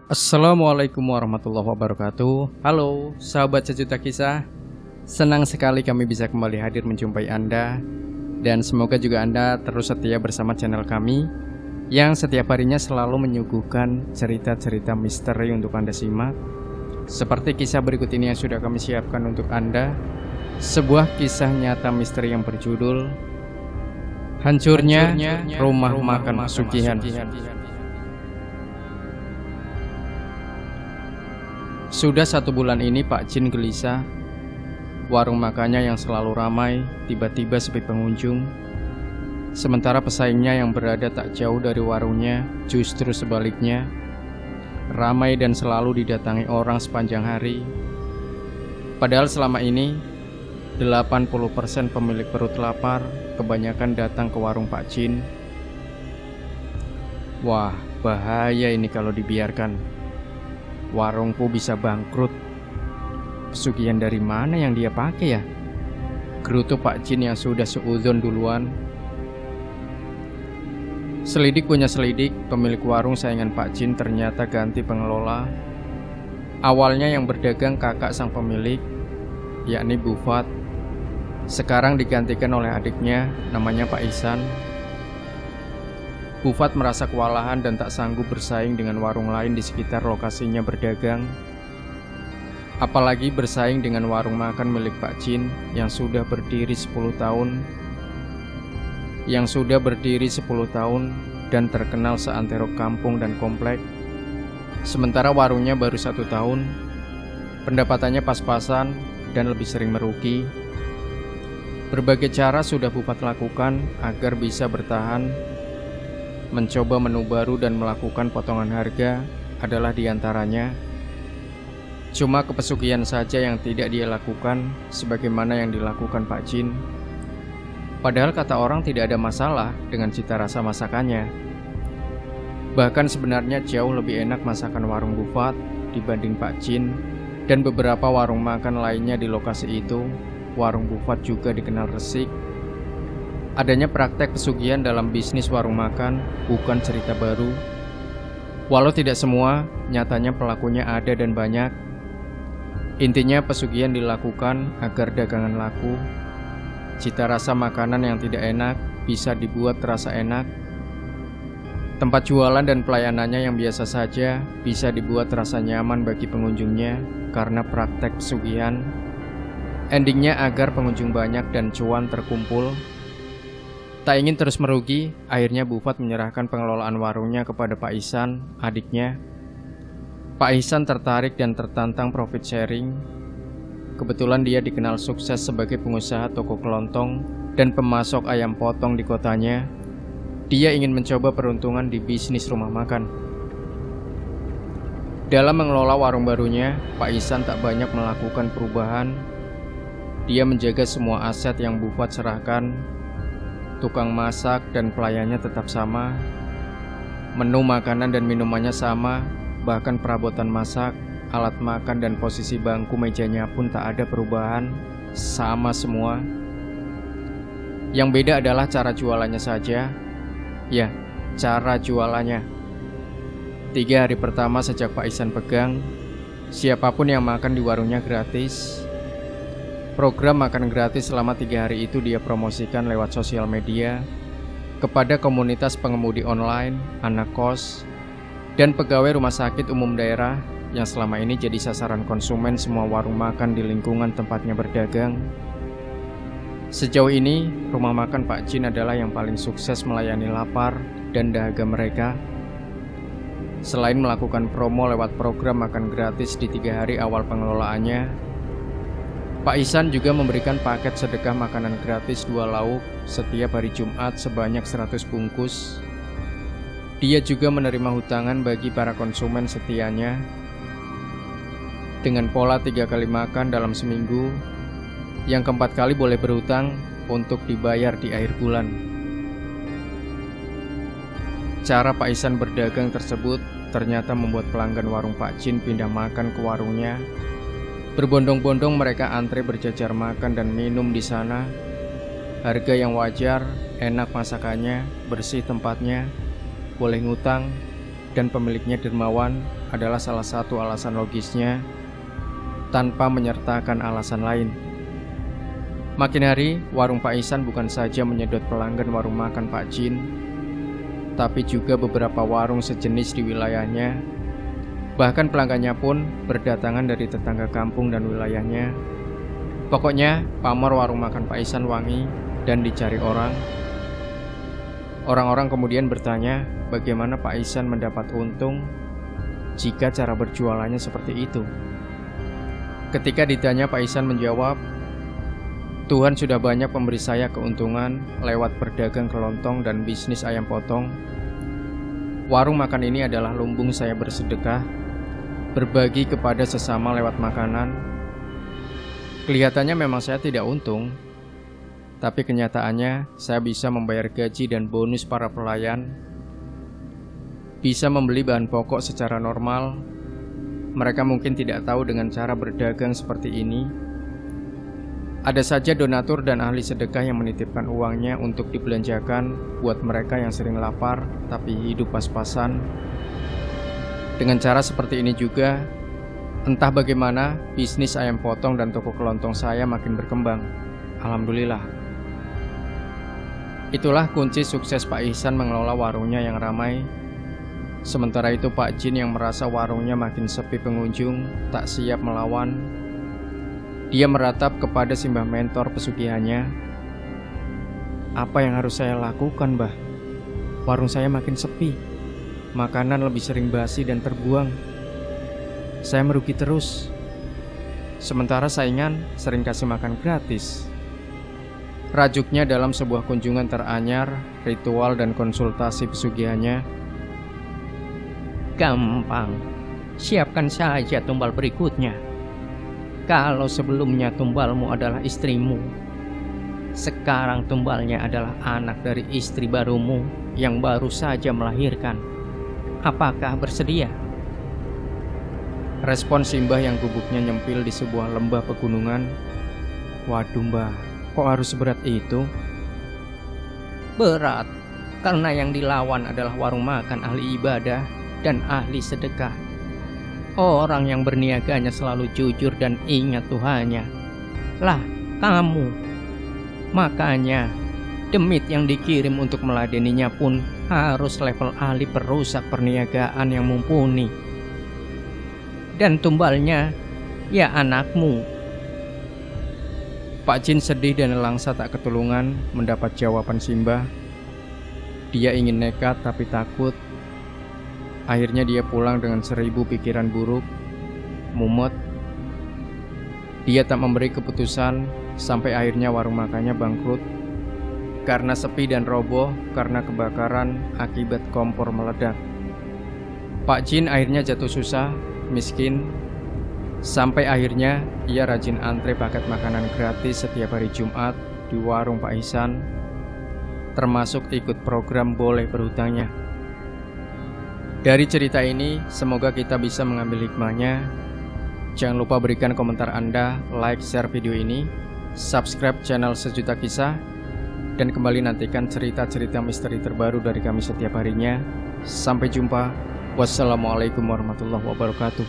Assalamualaikum warahmatullahi wabarakatuh. Halo sahabat sejuta kisah. Senang sekali kami bisa kembali hadir menjumpai Anda. Dan semoga juga Anda terus setia bersama channel kami yang setiap harinya selalu menyuguhkan cerita-cerita misteri untuk Anda simak. Seperti kisah berikut ini yang sudah kami siapkan untuk Anda. Sebuah kisah nyata misteri yang berjudul Hancurnya Rumah Makan Pesugihan. Sudah 1 bulan ini Pak Jin gelisah. Warung makannya yang selalu ramai tiba-tiba sepi pengunjung. Sementara pesaingnya yang berada tak jauh dari warungnya justru sebaliknya, ramai dan selalu didatangi orang sepanjang hari. Padahal selama ini 80% pemilik perut lapar kebanyakan datang ke warung Pak Jin. Wah, bahaya ini kalau dibiarkan. Warungku bisa bangkrut. Pesugihan dari mana yang dia pakai ya? Gerutu Pak Jin yang sudah seuzon duluan. Selidik punya selidik, pemilik warung saingan Pak Jin ternyata ganti pengelola. Awalnya yang berdagang kakak sang pemilik, yakni Bu Fat. Sekarang digantikan oleh adiknya, namanya Pak Ihsan. Bu Fat merasa kewalahan dan tak sanggup bersaing dengan warung lain di sekitar lokasinya berdagang. Apalagi bersaing dengan warung makan milik Pak Jin yang sudah berdiri 10 tahun. Dan terkenal seantero kampung dan komplek. Sementara warungnya baru 1 tahun. Pendapatannya pas-pasan dan lebih sering merugi. Berbagai cara sudah Bu Fat lakukan agar bisa bertahan. Mencoba menu baru dan melakukan potongan harga adalah diantaranya. Cuma kepesugihan saja yang tidak dia lakukan sebagaimana yang dilakukan Pak Jin. Padahal kata orang tidak ada masalah dengan cita rasa masakannya. Bahkan sebenarnya jauh lebih enak masakan warung Bu Fat dibanding Pak Jin dan beberapa warung makan lainnya di lokasi itu. Warung Bu Fat juga dikenal resik. Adanya praktek pesugihan dalam bisnis warung makan bukan cerita baru. Walau tidak semua, nyatanya pelakunya ada dan banyak. Intinya pesugihan dilakukan agar dagangan laku. Cita rasa makanan yang tidak enak bisa dibuat terasa enak. Tempat jualan dan pelayanannya yang biasa saja bisa dibuat terasa nyaman bagi pengunjungnya karena praktek pesugihan. Endingnya agar pengunjung banyak dan cuan terkumpul. Tak ingin terus merugi, akhirnya Bu Fat menyerahkan pengelolaan warungnya kepada Pak Ihsan, adiknya. Pak Ihsan tertarik dan tertantang profit sharing. Kebetulan dia dikenal sukses sebagai pengusaha toko kelontong dan pemasok ayam potong di kotanya. Dia ingin mencoba peruntungan di bisnis rumah makan. Dalam mengelola warung barunya, Pak Ihsan tak banyak melakukan perubahan. Dia menjaga semua aset yang Bu Fat serahkan. Tukang masak dan pelayannya tetap sama. Menu makanan dan minumannya sama. Bahkan perabotan masak, alat makan dan posisi bangku mejanya pun tak ada perubahan. Sama semua. Yang beda adalah cara jualannya saja. Ya, cara jualannya. 3 hari pertama sejak Pak Ihsan pegang, siapapun yang makan di warungnya gratis. Program makan gratis selama 3 hari itu dia promosikan lewat sosial media kepada komunitas pengemudi online, anak kos, dan pegawai rumah sakit umum daerah yang selama ini jadi sasaran konsumen semua warung makan di lingkungan tempatnya berdagang. Sejauh ini, rumah makan Pak Jin adalah yang paling sukses melayani lapar dan dahaga mereka. Selain melakukan promo lewat program makan gratis di 3 hari awal pengelolaannya, Pak Ihsan juga memberikan paket sedekah makanan gratis 2 lauk setiap hari Jumat sebanyak 100 bungkus. Dia juga menerima hutangan bagi para konsumen setianya dengan pola 3 kali makan dalam seminggu, yang keempat kali boleh berhutang untuk dibayar di akhir bulan. Cara Pak Ihsan berdagang tersebut ternyata membuat pelanggan warung Pak Jin pindah makan ke warungnya. Berbondong-bondong mereka antre berjajar makan dan minum di sana. Harga yang wajar, enak masakannya, bersih tempatnya, boleh ngutang, dan pemiliknya dermawan adalah salah satu alasan logisnya, tanpa menyertakan alasan lain. Makin hari, warung Pak Ihsan bukan saja menyedot pelanggan warung makan Pak Jin, tapi juga beberapa warung sejenis di wilayahnya. Bahkan pelanggannya pun berdatangan dari tetangga kampung dan wilayahnya. Pokoknya, pamor warung makan Pak Ihsan wangi dan dicari orang. Orang-orang kemudian bertanya bagaimana Pak Ihsan mendapat untung jika cara berjualannya seperti itu. Ketika ditanya, Pak Ihsan menjawab, "Tuhan sudah banyak memberi saya keuntungan lewat berdagang kelontong dan bisnis ayam potong. Warung makan ini adalah lumbung saya bersedekah, berbagi kepada sesama lewat makanan. Kelihatannya memang saya tidak untung, tapi kenyataannya saya bisa membayar gaji dan bonus para pelayan, bisa membeli bahan pokok secara normal. Mereka mungkin tidak tahu dengan cara berdagang seperti ini. Ada saja donatur dan ahli sedekah yang menitipkan uangnya untuk dibelanjakan buat mereka yang sering lapar tapi hidup pas-pasan. Dengan cara seperti ini juga, entah bagaimana bisnis ayam potong dan toko kelontong saya makin berkembang. Alhamdulillah." Itulah kunci sukses Pak Ihsan mengelola warungnya yang ramai. Sementara itu Pak Jin yang merasa warungnya makin sepi pengunjung, tak siap melawan. Dia meratap kepada simbah mentor pesugihannya. "Apa yang harus saya lakukan, Mbah? Warung saya makin sepi. Makanan lebih sering basi dan terbuang. Saya merugi terus. Sementara saingan sering kasih makan gratis." Rajuknya dalam sebuah kunjungan teranyar, ritual dan konsultasi pesugihannya. "Gampang, siapkan saja tumbal berikutnya. Kalau sebelumnya tumbalmu adalah istrimu, sekarang tumbalnya adalah anak dari istri barumu yang baru saja melahirkan. Apakah bersedia?" Respon simbah yang gubuknya nyempil di sebuah lembah pegunungan. "Waduh Mbah, kok harus seberat itu?" "Berat, karena yang dilawan adalah warung makan ahli ibadah dan ahli sedekah. Orang yang berniaganya selalu jujur dan ingat Tuhannya. Lah, kamu. Makanya, demit yang dikirim untuk meladeninya pun harus level ahli perusak perniagaan yang mumpuni. Dan tumbalnya, ya anakmu." Pak Jin sedih dan nelangsa tak ketulungan mendapat jawaban simbah. Dia ingin nekat tapi takut. Akhirnya dia pulang dengan 1000 pikiran buruk, mumet. Dia tak memberi keputusan sampai akhirnya warung makannya bangkrut karena sepi dan roboh karena kebakaran akibat kompor meledak. Pak Jin akhirnya jatuh susah, miskin, sampai akhirnya ia rajin antre paket makanan gratis setiap hari Jumat di warung Pak Ihsan, termasuk ikut program boleh berhutangnya. Dari cerita ini, semoga kita bisa mengambil hikmahnya. Jangan lupa berikan komentar Anda, like, share video ini, subscribe channel Sejuta Kisah, dan kembali nantikan cerita-cerita misteri terbaru dari kami setiap harinya. Sampai jumpa. Wassalamualaikum warahmatullahi wabarakatuh.